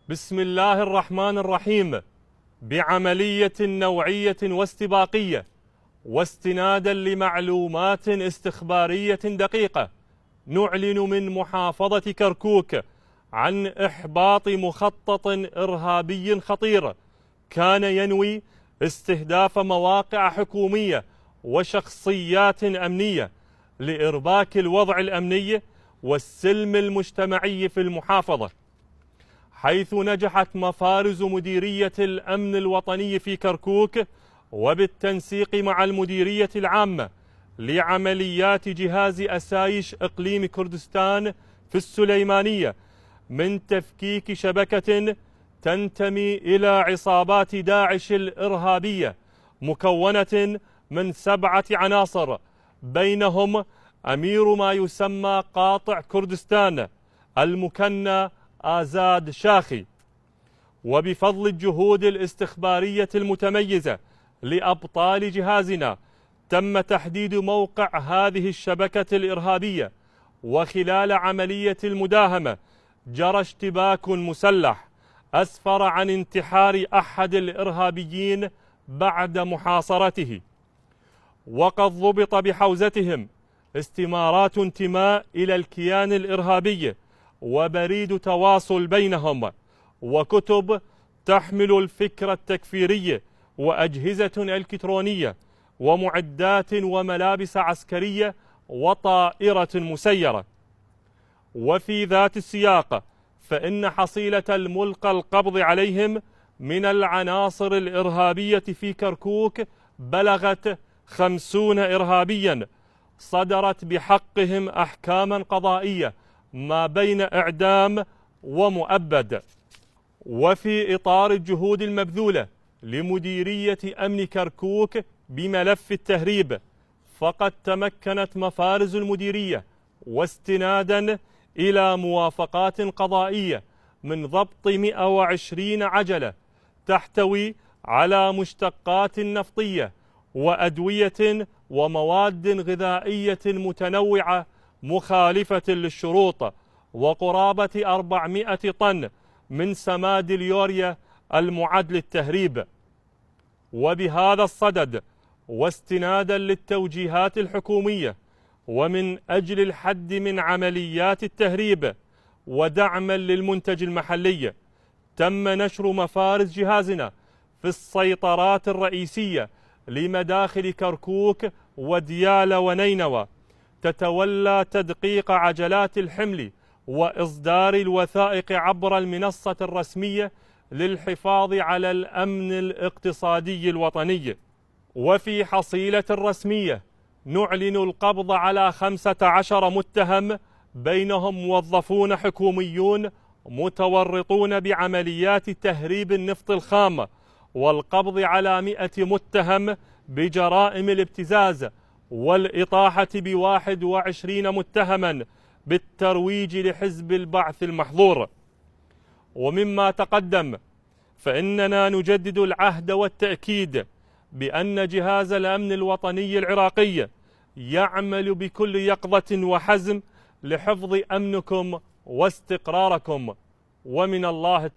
بسم الله الرحمن الرحيم. بعملية نوعية واستباقية واستنادا لمعلومات استخبارية دقيقة، نعلن من محافظة كركوك عن إحباط مخطط إرهابي خطير كان ينوي استهداف مواقع حكومية وشخصيات أمنية لإرباك الوضع الأمني والسلم المجتمعي في المحافظة، حيث نجحت مفارز مديرية الأمن الوطني في كركوك وبالتنسيق مع المديرية العامة لعمليات جهاز أسايش إقليم كردستان في السليمانية من تفكيك شبكة تنتمي إلى عصابات داعش الإرهابية مكونة من 7 عناصر، بينهم أمير ما يسمى قاطع كردستان المكنى آزاد شاخي. وبفضل الجهود الاستخبارية المتميزة لأبطال جهازنا تم تحديد موقع هذه الشبكة الإرهابية، وخلال عملية المداهمة جرى اشتباك مسلح أسفر عن انتحار أحد الإرهابيين بعد محاصرته، وقد ضبط بحوزتهم استمارات انتماء إلى الكيان الإرهابي وبريد تواصل بينهم وكتب تحمل الفكر التكفيري وأجهزة إلكترونية ومعدات وملابس عسكرية وطائرة مسيرة. وفي ذات السياق فإن حصيلة الملقى القبض عليهم من العناصر الإرهابية في كركوك بلغت 50 إرهابيا صدرت بحقهم أحكاما قضائية ما بين إعدام ومؤبد. وفي إطار الجهود المبذولة لمديرية أمن كركوك بملف التهريب، فقد تمكنت مفارز المديرية واستنادا إلى موافقات قضائية من ضبط 120 عجلة تحتوي على مشتقات نفطية وأدوية ومواد غذائية متنوعة مخالفة للشروط، وقرابة 400 طن من سماد اليوريا المعد للتهريب. وبهذا الصدد واستنادا للتوجيهات الحكومية ومن أجل الحد من عمليات التهريب ودعما للمنتج المحلي، تم نشر مفارز جهازنا في السيطرات الرئيسية لمداخل كركوك وديالى ونينوى، تتولى تدقيق عجلات الحمل وإصدار الوثائق عبر المنصة الرسمية للحفاظ على الأمن الاقتصادي الوطني. وفي حصيلة رسمية نعلن القبض على 15 متهم، بينهم موظفون حكوميون متورطون بعمليات تهريب النفط الخام، والقبض على 100 متهم بجرائم الابتزاز، والإطاحة ب21 متهما بالترويج لحزب البعث المحظور. ومما تقدم فإننا نجدد العهد والتأكيد بأن جهاز الأمن الوطني العراقي يعمل بكل يقظة وحزم لحفظ أمنكم واستقراركم، ومن الله